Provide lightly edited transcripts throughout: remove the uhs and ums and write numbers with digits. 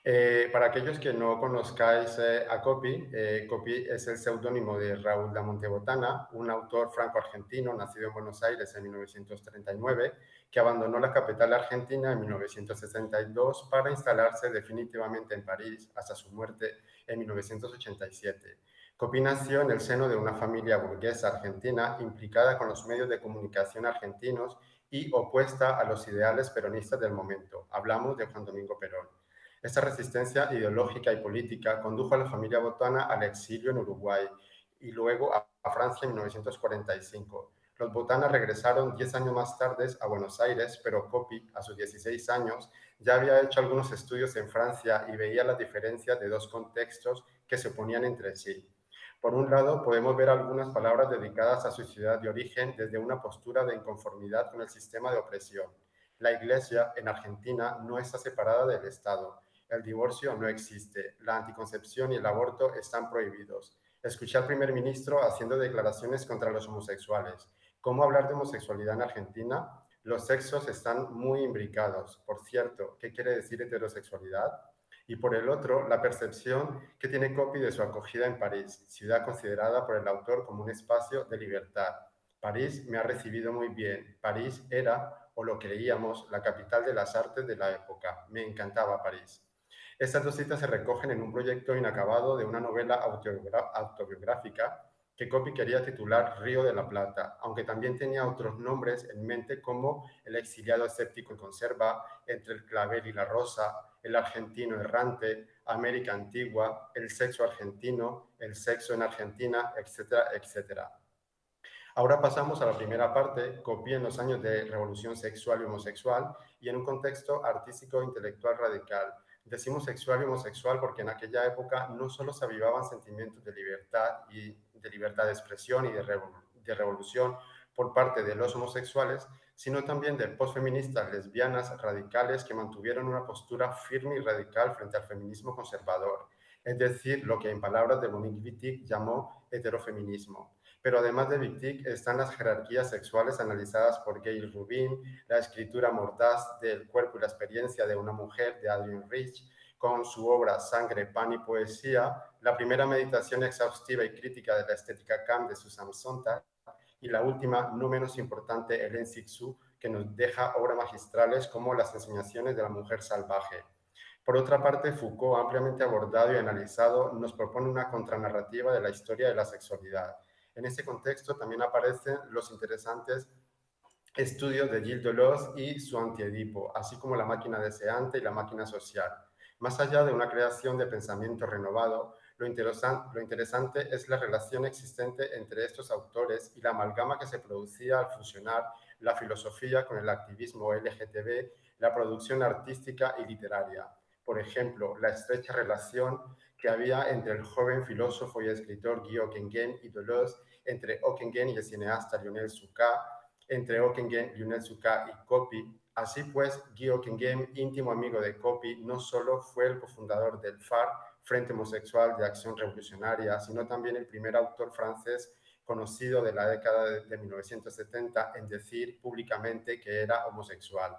Para aquellos que no conozcáis a Coppi, Coppi es el seudónimo de Raúl da Montebotana, un autor franco-argentino nacido en Buenos Aires en 1939, que abandonó la capital argentina en 1962 para instalarse definitivamente en París hasta su muerte en 1987. Coppi nació en el seno de una familia burguesa argentina implicada con los medios de comunicación argentinos y opuesta a los ideales peronistas del momento. Hablamos de Juan Domingo Perón. Esta resistencia ideológica y política condujo a la familia Botana al exilio en Uruguay y luego a Francia en 1945. Los Botana regresaron 10 años más tarde a Buenos Aires, pero Coppi, a sus 16 años, ya había hecho algunos estudios en Francia y veía las diferencias de dos contextos que se oponían entre sí. Por un lado, podemos ver algunas palabras dedicadas a su ciudad de origen desde una postura de inconformidad con el sistema de opresión. La Iglesia en Argentina no está separada del Estado. El divorcio no existe. La anticoncepción y el aborto están prohibidos. Escuché al primer ministro haciendo declaraciones contra los homosexuales. ¿Cómo hablar de homosexualidad en Argentina? Los sexos están muy imbricados. Por cierto, ¿qué quiere decir heterosexualidad? Y por el otro, la percepción que tiene Coppi de su acogida en París, ciudad considerada por el autor como un espacio de libertad. París me ha recibido muy bien. París era, o lo creíamos, la capital de las artes de la época. Me encantaba París. Estas dos citas se recogen en un proyecto inacabado de una novela autobiográfica que Coppi quería titular Río de la Plata, aunque también tenía otros nombres en mente como El exiliado escéptico en conserva, Entre el clavel y la rosa, El argentino errante, América antigua, El sexo argentino, El sexo en Argentina, etcétera, etcétera. Ahora pasamos a la primera parte, Copí en los años de revolución sexual y homosexual y en un contexto artístico e intelectual radical. Decimos sexual y homosexual porque en aquella época no solo se avivaban sentimientos de libertad de expresión y de revolución por parte de los homosexuales, sino también de posfeministas lesbianas radicales que mantuvieron una postura firme y radical frente al feminismo conservador, es decir, lo que en palabras de Monique Wittig llamó heterofeminismo. Pero además de Wittig están las jerarquías sexuales analizadas por Gail Rubin, la escritura mordaz del cuerpo y la experiencia de una mujer de Adrienne Rich, con su obra Sangre, Pan y Poesía, la primera meditación exhaustiva y crítica de la estética Kant de Susan Sontag, y la última, no menos importante, Hélène Cixous, que nos deja obras magistrales como Las enseñaciones de la mujer salvaje. Por otra parte, Foucault, ampliamente abordado y analizado, nos propone una contranarrativa de la historia de la sexualidad. En este contexto también aparecen los interesantes estudios de Gilles Deleuze y su antiedipo, así como la máquina deseante y la máquina social. Más allá de una creación de pensamiento renovado, lo interesante es la relación existente entre estos autores y la amalgama que se producía al fusionar la filosofía con el activismo LGTB, la producción artística y literaria. Por ejemplo, la estrecha relación que había entre el joven filósofo y escritor Guy Ockeghem y Deleuze, entre Ockeghem y el cineasta Lionel Sucá, entre Ockeghem, Lionel Sucá y Coppi. Así pues, Guy Ockeghem, íntimo amigo de Coppi, no solo fue el cofundador del FAR, Frente Homosexual de Acción Revolucionaria, sino también el primer autor francés conocido de la década de 1970 en decir públicamente que era homosexual.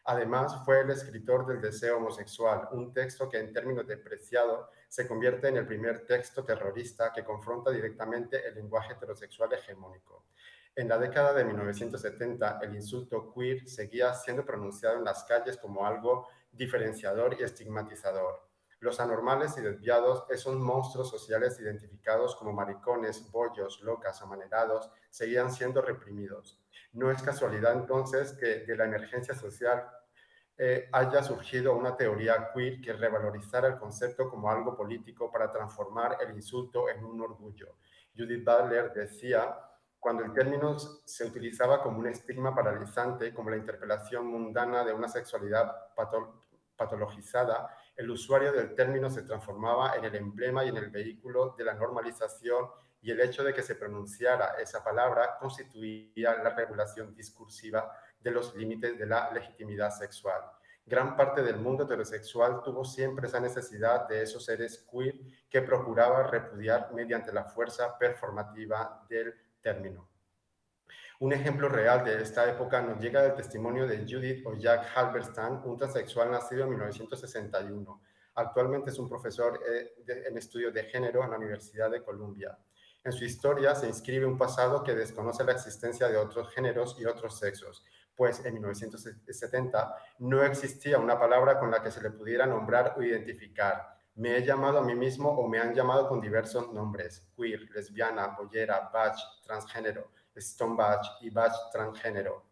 Además, fue el escritor del deseo homosexual, un texto que en términos de Preciado se convierte en el primer texto terrorista que confronta directamente el lenguaje heterosexual hegemónico. En la década de 1970, el insulto queer seguía siendo pronunciado en las calles como algo diferenciador y estigmatizador. Los anormales y desviados, esos monstruos sociales identificados como maricones, bollos, locas, amanerados, seguían siendo reprimidos. No es casualidad entonces que de la emergencia social haya surgido una teoría queer que revalorizara el concepto como algo político para transformar el insulto en un orgullo. Judith Butler decía, cuando el término se utilizaba como un estigma paralizante, como la interpelación mundana de una sexualidad patologizada, el usuario del término se transformaba en el emblema y en el vehículo de la normalización y el hecho de que se pronunciara esa palabra constituía la regulación discursiva de los límites de la legitimidad sexual. Gran parte del mundo heterosexual tuvo siempre esa necesidad de esos seres queer que procuraba repudiar mediante la fuerza performativa del término. Un ejemplo real de esta época nos llega del testimonio de Judith o Jack Halberstam, un transexual nacido en 1961. Actualmente es un profesor en estudios de género en la Universidad de Columbia. En su historia se inscribe un pasado que desconoce la existencia de otros géneros y otros sexos, pues en 1970 no existía una palabra con la que se le pudiera nombrar o identificar. Me he llamado a mí mismo o me han llamado con diversos nombres: queer, lesbiana, boyera, butch, transgénero, stone butch y butch transgénero.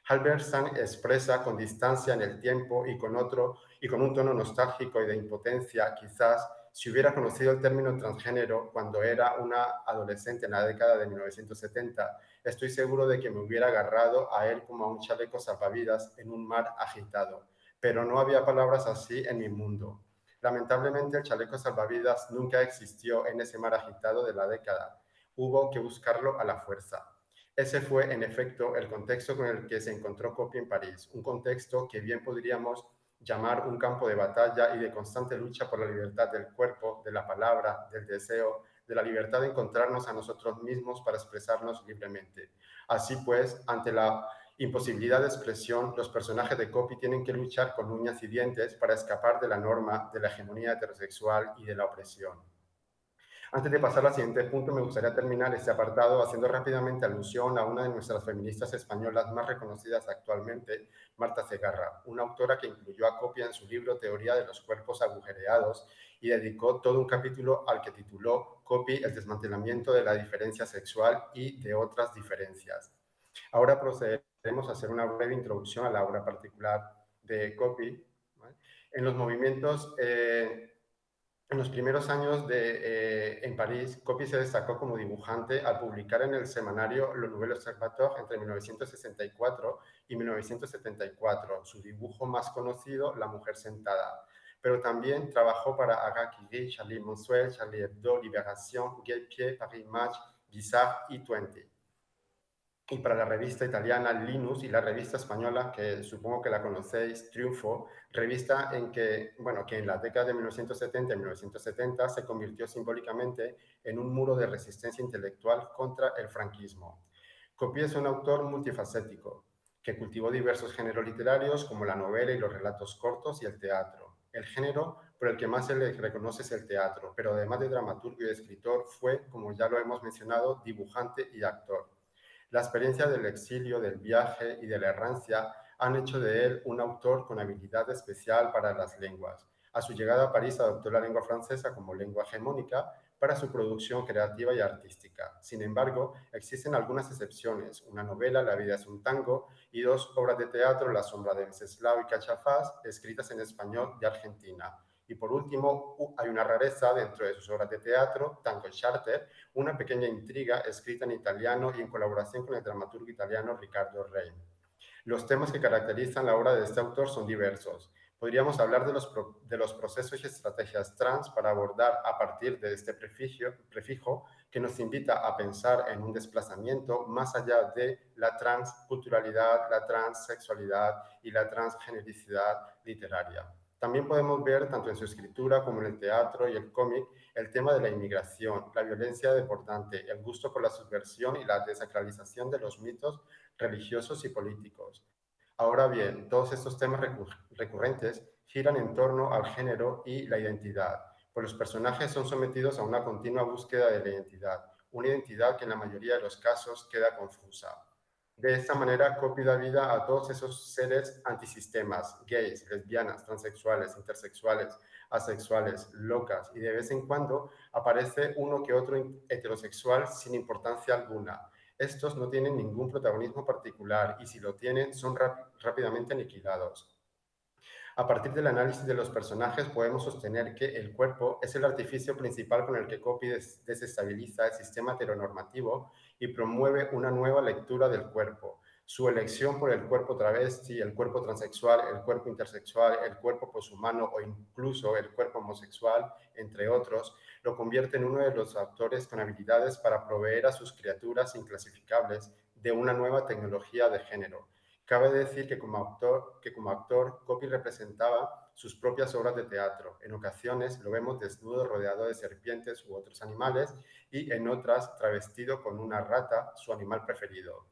Halberstam expresa con distancia en el tiempo y con un tono nostálgico y de impotencia, quizás, si hubiera conocido el término transgénero cuando era una adolescente en la década de 1970, estoy seguro de que me hubiera agarrado a él como a un chaleco salvavidas en un mar agitado. Pero no había palabras así en mi mundo. Lamentablemente, el chaleco salvavidas nunca existió en ese mar agitado de la década. Hubo que buscarlo a la fuerza. Ese fue, en efecto, el contexto con el que se encontró Coppi en París, un contexto que bien podríamos llamar un campo de batalla y de constante lucha por la libertad del cuerpo, de la palabra, del deseo, de la libertad de encontrarnos a nosotros mismos para expresarnos libremente. Así pues, ante la imposibilidad de expresión, los personajes de Coppi tienen que luchar con uñas y dientes para escapar de la norma, de la hegemonía heterosexual y de la opresión. Antes de pasar al siguiente punto, me gustaría terminar este apartado haciendo rápidamente alusión a una de nuestras feministas españolas más reconocidas actualmente, Marta Segarra, una autora que incluyó a Copia en su libro Teoría de los cuerpos agujereados y dedicó todo un capítulo al que tituló Copy, el desmantelamiento de la diferencia sexual y de otras diferencias. Ahora procederemos a hacer una breve introducción a la obra particular de Copy, ¿vale? En los movimientos en los primeros años en París, Copy se destacó como dibujante al publicar en el semanario Le Nouvel Observateur entre 1964 y 1974 su dibujo más conocido, La mujer sentada. Pero también trabajó para Agathe Curie, Charlie Monsuel, Charlie Hebdo, Libération, Gay Pied, Paris Match, Bizarre y 20. Y para la revista italiana Linus y la revista española, que supongo que la conocéis, Triunfo, revista que en la década de 1970 y 1970 se convirtió simbólicamente en un muro de resistencia intelectual contra el franquismo. Copí es un autor multifacético, que cultivó diversos géneros literarios como la novela y los relatos cortos y el teatro. El género por el que más se le reconoce es el teatro, pero además de dramaturgo y escritor, fue, como ya lo hemos mencionado, dibujante y actor. La experiencia del exilio, del viaje y de la errancia han hecho de él un autor con habilidad especial para las lenguas. A su llegada a París adoptó la lengua francesa como lengua hegemónica para su producción creativa y artística. Sin embargo, existen algunas excepciones: una novela, La vida es un tango, y dos obras de teatro, La sombra de Venceslao y Cachafaz, escritas en español de Argentina. Y por último, hay una rareza dentro de sus obras de teatro, Tango Charter, una pequeña intriga escrita en italiano y en colaboración con el dramaturgo italiano Riccardo Rein. Los temas que caracterizan la obra de este autor son diversos. Podríamos hablar de los procesos y estrategias trans para abordar a partir de este prefijo que nos invita a pensar en un desplazamiento más allá de la transculturalidad, la transsexualidad y la transgenericidad literaria. También podemos ver, tanto en su escritura como en el teatro y el cómic, el tema de la inmigración, la violencia deportante, el gusto por la subversión y la desacralización de los mitos religiosos y políticos. Ahora bien, todos estos temas recurrentes giran en torno al género y la identidad, pues los personajes son sometidos a una continua búsqueda de la identidad, una identidad que en la mayoría de los casos queda confusa. De esta manera, Copy da vida a todos esos seres antisistemas: gays, lesbianas, transexuales, intersexuales, asexuales, locas, y de vez en cuando aparece uno que otro heterosexual sin importancia alguna. Estos no tienen ningún protagonismo particular y si lo tienen son rápidamente aniquilados. A partir del análisis de los personajes podemos sostener que el cuerpo es el artificio principal con el que Copy desestabiliza el sistema heteronormativo y promueve una nueva lectura del cuerpo. Su elección por el cuerpo travesti, el cuerpo transexual, el cuerpo intersexual, el cuerpo poshumano o incluso el cuerpo homosexual, entre otros, lo convierte en uno de los autores con habilidades para proveer a sus criaturas inclasificables de una nueva tecnología de género. Cabe decir que como actor, Copy representaba sus propias obras de teatro. En ocasiones lo vemos desnudo rodeado de serpientes u otros animales y en otras travestido con una rata, su animal preferido.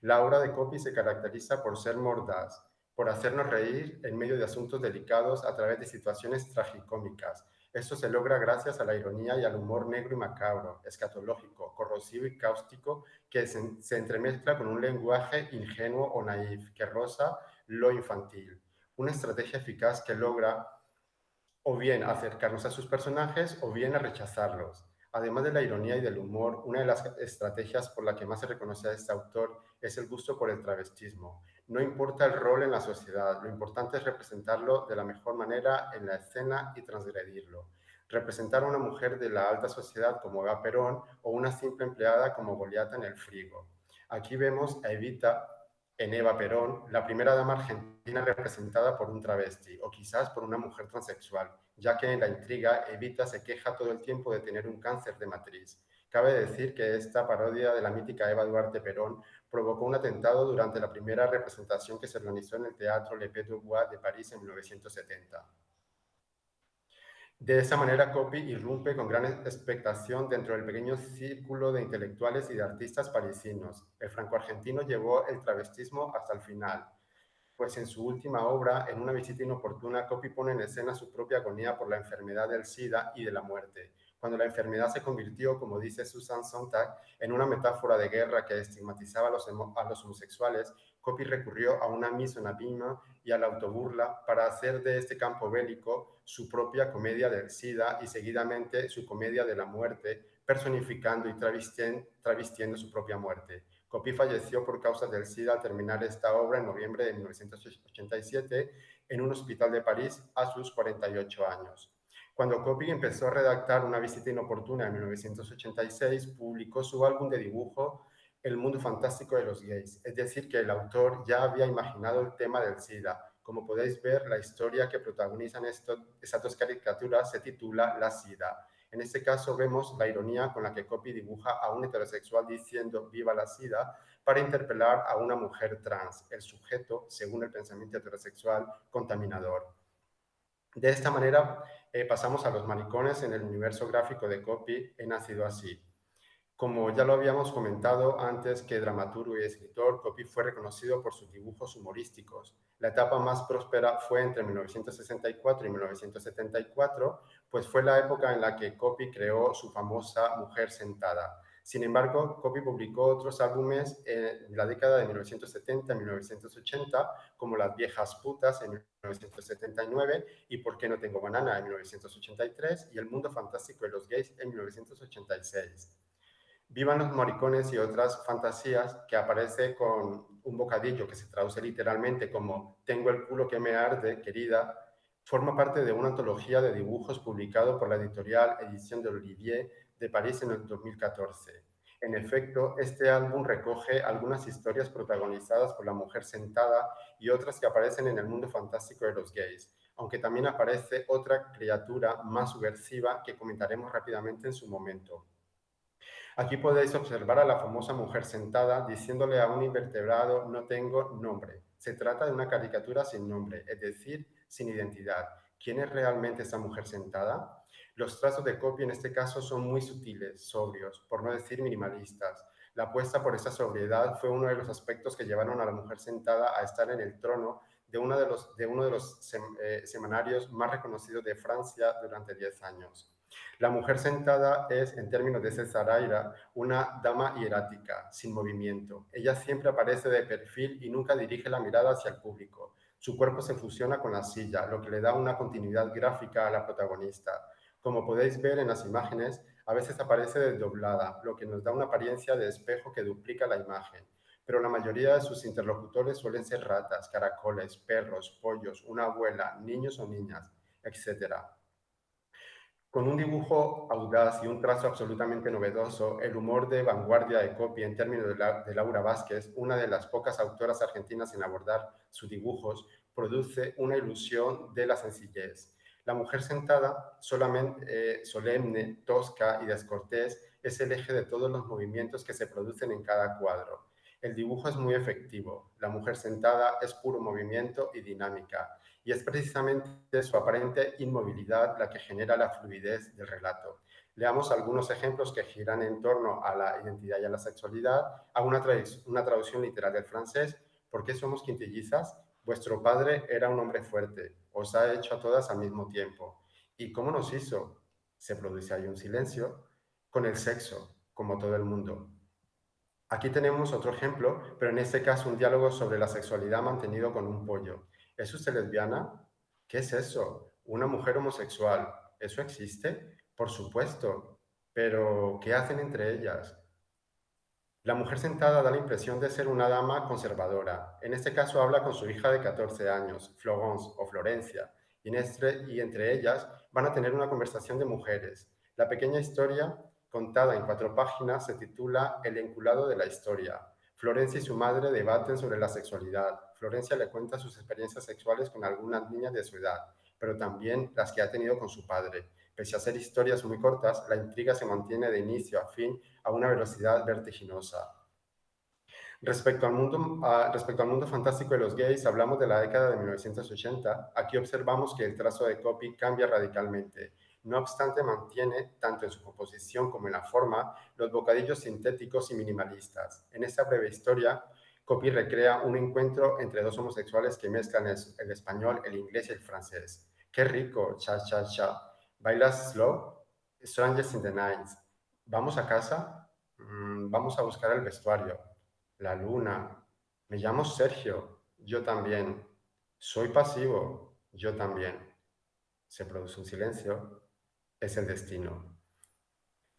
La obra de Copy se caracteriza por ser mordaz, por hacernos reír en medio de asuntos delicados a través de situaciones tragicómicas. Esto se logra gracias a la ironía y al humor negro y macabro, escatológico, corrosivo y cáustico, que se entremezcla con un lenguaje ingenuo o naif que roza lo infantil. Una estrategia eficaz que logra o bien acercarnos a sus personajes o bien a rechazarlos. Además de la ironía y del humor, una de las estrategias por la que más se reconoce a este autor es el gusto por el travestismo. No importa el rol en la sociedad, lo importante es representarlo de la mejor manera en la escena y transgredirlo. Representar a una mujer de la alta sociedad como Eva Perón o una simple empleada como Goliata en el frigo. Aquí vemos a Evita en Eva Perón, la primera dama argentina representada por un travesti o quizás por una mujer transexual, ya que en la intriga Evita se queja todo el tiempo de tener un cáncer de matriz. Cabe decir que esta parodia de la mítica Eva Duarte Perón provocó un atentado durante la primera representación que se organizó en el Teatro Le Petit Bois de París en 1970. De esa manera, Copy irrumpe con gran expectación dentro del pequeño círculo de intelectuales y de artistas parisinos. El franco-argentino llevó el travestismo hasta el final, pues en su última obra, en una visita inoportuna, Copy pone en escena su propia agonía por la enfermedad del SIDA y de la muerte. Cuando la enfermedad se convirtió, como dice Susan Sontag, en una metáfora de guerra que estigmatizaba a los homosexuales, Copy recurrió a una misonabima y a la autoburla para hacer de este campo bélico su propia comedia del SIDA y seguidamente su comedia de la muerte, personificando y travestiendo su propia muerte. Copy falleció por causas del SIDA al terminar esta obra en noviembre de 1987 en un hospital de París a sus 48 años. Cuando Copy empezó a redactar Una visita inoportuna en 1986, publicó su álbum de dibujo El mundo fantástico de los gays, es decir, que el autor ya había imaginado el tema del SIDA. Como podéis ver, la historia que protagonizan estas dos caricaturas se titula La SIDA. En este caso vemos la ironía con la que Copy dibuja a un heterosexual diciendo viva la SIDA para interpelar a una mujer trans, el sujeto, según el pensamiento heterosexual, contaminador. De esta manera pasamos a los maricones en el universo gráfico de Copy, He nacido así. Como ya lo habíamos comentado antes que dramaturgo y escritor, Copy fue reconocido por sus dibujos humorísticos. La etapa más próspera fue entre 1964 y 1974, pues fue la época en la que Copy creó su famosa Mujer Sentada. Sin embargo, Copy publicó otros álbumes en la década de 1970 y 1980, como Las viejas putas en 1979 y ¿Por qué no tengo banana? En 1983 y El mundo fantástico de los gays en 1986. Vivan los maricones y otras fantasías, que aparece con un bocadillo que se traduce literalmente como tengo el culo que me arde, querida, forma parte de una antología de dibujos publicado por la editorial Edición de Olivier de París en el 2014. En efecto, este álbum recoge algunas historias protagonizadas por la mujer sentada y otras que aparecen en el mundo fantástico de los gays, aunque también aparece otra criatura más subversiva que comentaremos rápidamente en su momento. Aquí podéis observar a la famosa mujer sentada diciéndole a un invertebrado no tengo nombre. Se trata de una caricatura sin nombre, es decir, sin identidad. ¿Quién es realmente esa mujer sentada? Los trazos de Copy en este caso son muy sutiles, sobrios, por no decir minimalistas. La apuesta por esa sobriedad fue uno de los aspectos que llevaron a la mujer sentada a estar en el trono de uno de los semanarios más reconocidos de Francia durante 10 años. La mujer sentada es, en términos de César Aira, una dama hierática, sin movimiento. Ella siempre aparece de perfil y nunca dirige la mirada hacia el público. Su cuerpo se fusiona con la silla, lo que le da una continuidad gráfica a la protagonista. Como podéis ver en las imágenes, a veces aparece desdoblada, lo que nos da una apariencia de espejo que duplica la imagen. Pero la mayoría de sus interlocutores suelen ser ratas, caracoles, perros, pollos, una abuela, niños o niñas, etcétera. Con un dibujo audaz y un trazo absolutamente novedoso, el humor de vanguardia de Copy en términos de Laura Vázquez, una de las pocas autoras argentinas en abordar sus dibujos, produce una ilusión de la sencillez. La mujer sentada, solamente solemne, tosca y descortés, es el eje de todos los movimientos que se producen en cada cuadro. El dibujo es muy efectivo. La mujer sentada es puro movimiento y dinámica, y es precisamente su aparente inmovilidad la que genera la fluidez del relato. Leamos algunos ejemplos que giran en torno a la identidad y a la sexualidad. Hago una traducción literal del francés. ¿Por qué somos quintillizas? Vuestro padre era un hombre fuerte, os ha hecho a todas al mismo tiempo. ¿Y cómo nos hizo? Se produce ahí un silencio. Con el sexo, como todo el mundo. Aquí tenemos otro ejemplo, pero en este caso un diálogo sobre la sexualidad mantenido con un pollo. ¿Es usted lesbiana? ¿Qué es eso? ¿Una mujer homosexual? ¿Eso existe? Por supuesto. Pero, ¿qué hacen entre ellas? La mujer sentada da la impresión de ser una dama conservadora. En este caso habla con su hija de 14 años, Florence o Florencia, y entre ellas van a tener una conversación de mujeres. La pequeña historia, contada en 4 páginas, se titula El enculado de la historia. Florencia y su madre debaten sobre la sexualidad. Florencia le cuenta sus experiencias sexuales con algunas niñas de su edad, pero también las que ha tenido con su padre. Pese a ser historias muy cortas, la intriga se mantiene de inicio a fin a una velocidad vertiginosa. Respecto al mundo fantástico de los gays, hablamos de la década de 1980. Aquí observamos que el trazo de Copy cambia radicalmente. No obstante, mantiene, tanto en su composición como en la forma, los bocadillos sintéticos y minimalistas. En esta breve historia, Copy recrea un encuentro entre dos homosexuales que mezclan el español, el inglés y el francés. ¡Qué rico! Cha, cha, cha. ¿Bailas slow? Strangers in the Night. ¿Vamos a casa? Vamos a buscar el vestuario. La luna. Me llamo Sergio. Yo también. Soy pasivo. Yo también. Se produce un silencio. Es el destino.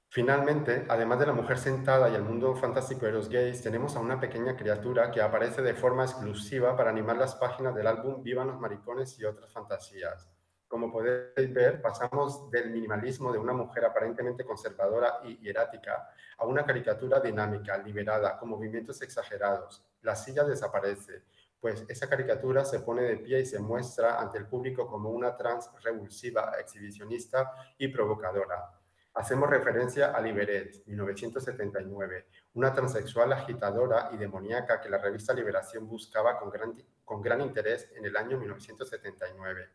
Finalmente, además de la mujer sentada y el mundo fantástico de los gays, tenemos a una pequeña criatura que aparece de forma exclusiva para animar las páginas del álbum Vivan los maricones y otras fantasías. Como podéis ver, pasamos del minimalismo de una mujer aparentemente conservadora y hierática a una caricatura dinámica, liberada, con movimientos exagerados. La silla desaparece, pues esa caricatura se pone de pie y se muestra ante el público como una trans revulsiva, exhibicionista y provocadora. Hacemos referencia a Liberet, 1979, una transexual agitadora y demoníaca que la revista Liberación buscaba con gran interés en el año 1979.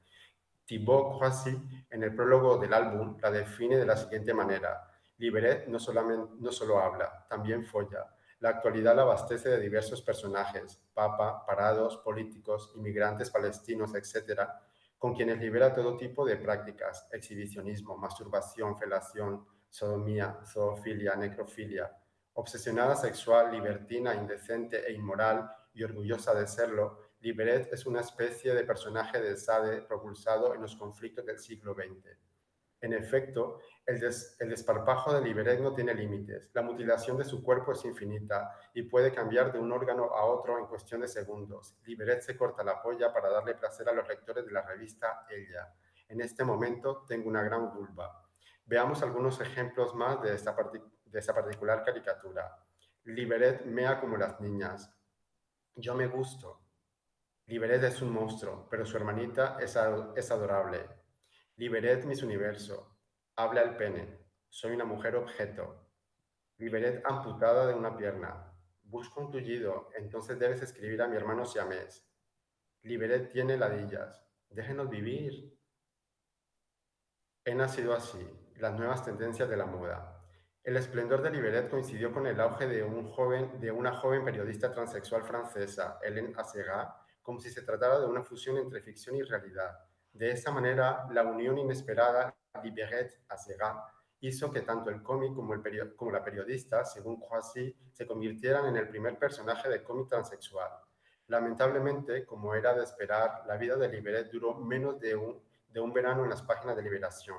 Thibaut Croissy, en el prólogo del álbum, la define de la siguiente manera: Liberet no solo habla, también folla. La actualidad la abastece de diversos personajes, papa, parados, políticos, inmigrantes palestinos, etcétera, con quienes libera todo tipo de prácticas: exhibicionismo, masturbación, felación, sodomía, zoofilia, necrofilia. Obsesionada sexual, libertina, indecente e inmoral, y orgullosa de serlo, Liberet es una especie de personaje de Sade propulsado en los conflictos del siglo XX. En efecto, el desparpajo de Liberet no tiene límites. La mutilación de su cuerpo es infinita y puede cambiar de un órgano a otro en cuestión de segundos. Liberet se corta la polla para darle placer a los lectores de la revista Ella. En este momento tengo una gran vulva. Veamos algunos ejemplos más de esta particular caricatura. Liberet mea como las niñas. Yo me gusto. Liberet es un monstruo, pero su hermanita es adorable. Liberet mis universo. Habla el pene. Soy una mujer objeto. Liberet amputada de una pierna. Busco un tullido, entonces debes escribir a mi hermano siamés. Liberet tiene ladillas. Déjenos vivir. He nacido así. Las nuevas tendencias de la moda. El esplendor de Liberet coincidió con el auge de una joven periodista transexual francesa, Hélène Assegard, como si se tratara de una fusión entre ficción y realidad. De esta manera, la unión inesperada Liberet-Assegard hizo que tanto el cómic como la periodista, según Croissy, se convirtieran en el primer personaje de cómic transexual. Lamentablemente, como era de esperar, la vida de Liberet duró menos de un verano en las páginas de Liberación.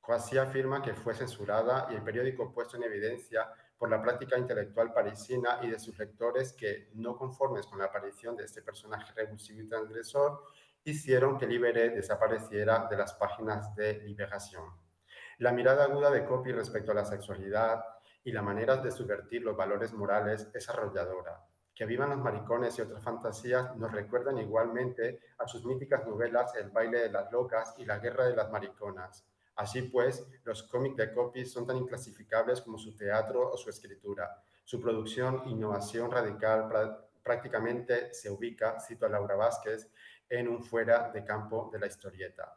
Croissy afirma que fue censurada y el periódico puesto en evidencia por la práctica intelectual parisina y de sus lectores que, no conformes con la aparición de este personaje revulsivo y transgresor, hicieron que Liberet desapareciera de las páginas de Liberación. La mirada aguda de Copy respecto a la sexualidad y la manera de subvertir los valores morales es arrolladora. Que vivan los maricones y otras fantasías nos recuerdan igualmente a sus míticas novelas El baile de las locas y La guerra de las mariconas. Así pues, los cómics de Copy son tan inclasificables como su teatro o su escritura. Su producción, innovación radical, prácticamente se ubica, cito a Laura Vázquez, en un fuera de campo de la historieta.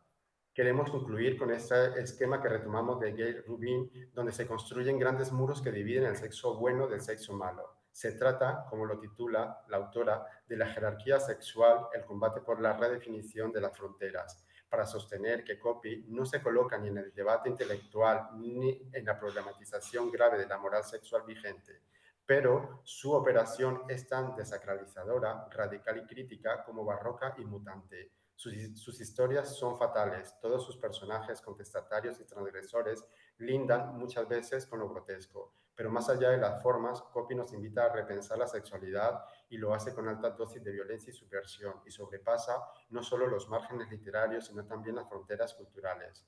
Queremos concluir con este esquema que retomamos de Gail Rubin, donde se construyen grandes muros que dividen el sexo bueno del sexo malo. Se trata, como lo titula la autora, de la jerarquía sexual, el combate por la redefinición de las fronteras, para sostener que Copy no se coloca ni en el debate intelectual ni en la problematización grave de la moral sexual vigente, pero su operación es tan desacralizadora, radical y crítica como barroca y mutante. Sus historias son fatales, todos sus personajes contestatarios y transgresores lindan muchas veces con lo grotesco, pero más allá de las formas, Copy nos invita a repensar la sexualidad y lo hace con alta dosis de violencia y subversión, y sobrepasa no solo los márgenes literarios, sino también las fronteras culturales.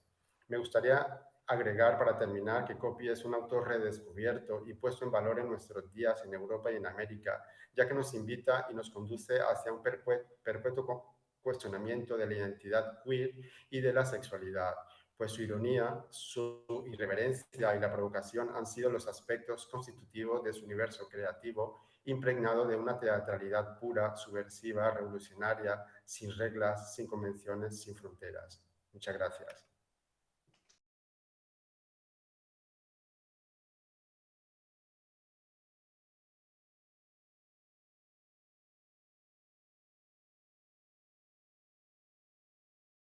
Me gustaría agregar para terminar que Copy es un autor redescubierto y puesto en valor en nuestros días en Europa y en América, ya que nos invita y nos conduce hacia un perpetuo cuestionamiento de la identidad queer y de la sexualidad, pues su ironía, su irreverencia y la provocación han sido los aspectos constitutivos de su universo creativo, impregnado de una teatralidad pura, subversiva, revolucionaria, sin reglas, sin convenciones, sin fronteras. Muchas gracias.